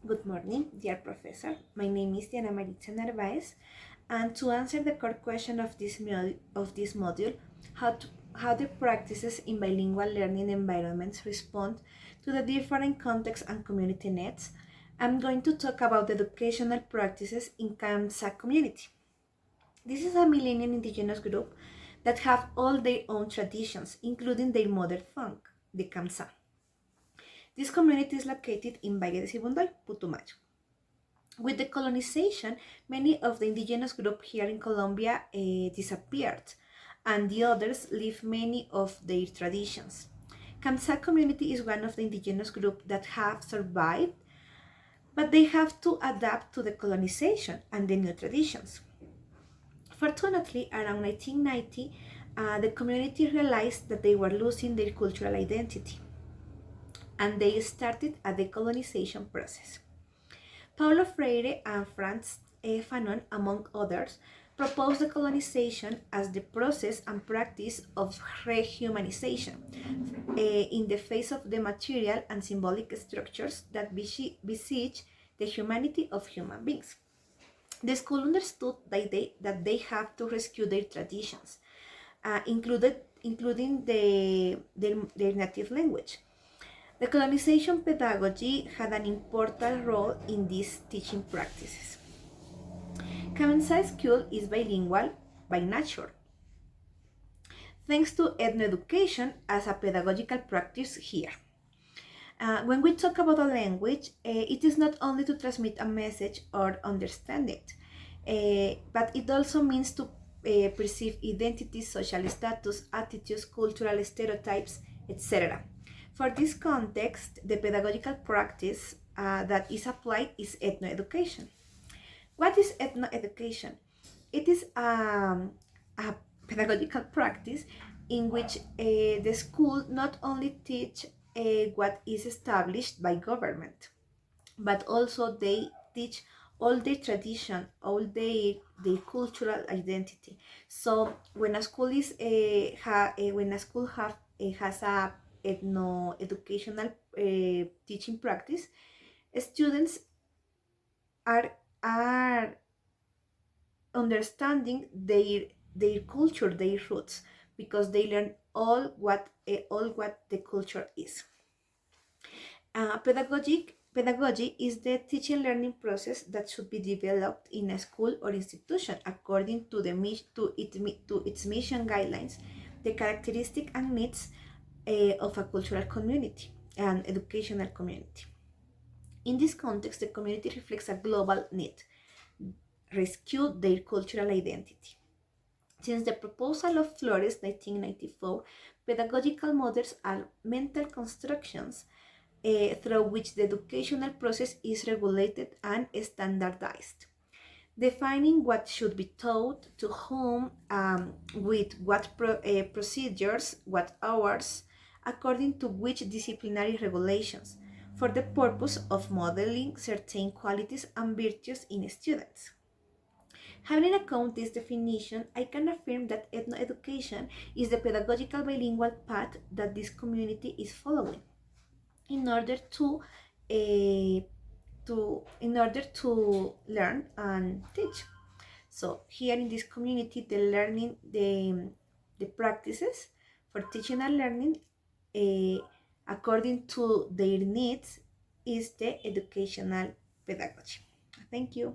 Good morning, dear professor. My name is Diana Maritza Narvaez, and to answer the core question of this module, how the practices in bilingual learning environments respond to the different contexts and community needs, I'm going to talk about the educational practices in Kamsa community. This is a millennial indigenous group that have all their own traditions, including their mother tongue, the Kamsa. This community is located in Valle de Sibundoy, Putumayo. With the colonization, many of the indigenous groups here in Colombia disappeared, and the others leave many of their traditions. Kamsa community is one of the indigenous groups that have survived, but they have to adapt to the colonization and the new traditions. Fortunately, around 1990, the community realized that they were losing their cultural identity, and they started a decolonization process. Paulo Freire and Franz Fanon, among others, proposed decolonization as the process and practice of rehumanization in the face of the material and symbolic structures that besiege the humanity of human beings. The school understood that they have to rescue their traditions, including their native language. The colonization pedagogy had an important role in these teaching practices. Kansai School is bilingual by nature, thanks to ethnoeducation as a pedagogical practice here. When we talk about a language, it is not only to transmit a message or understand it, but it also means to perceive identity, social status, attitudes, cultural stereotypes, etc. For this context, the pedagogical practice that is applied is ethnoeducation. What is ethnoeducation? It is a pedagogical practice in which the school not only teach what is established by government, but also they teach all their tradition, all their cultural identity. So when a school is when a school has a ethno educational teaching practice, students are are understanding their culture, their roots, because they learn all what the culture is. Pedagogy is the teaching learning process that should be developed in a school or institution according to its mission guidelines, the characteristics and needs of a cultural community and educational community. In this context, the community reflects a global need: rescue their cultural identity. Since the proposal of Flores 1994, pedagogical models are mental constructions through which the educational process is regulated and standardized, defining what should be taught to whom, with what procedures, what hours, according to which disciplinary regulations, for the purpose of modeling certain qualities and virtues in students. Having in account this definition, I can affirm that ethnoeducation is the pedagogical bilingual path that this community is following in order uh, to learn and teach. So here in this community, the practices for teaching and learning according to their needs is the educational pedagogy. Thank you.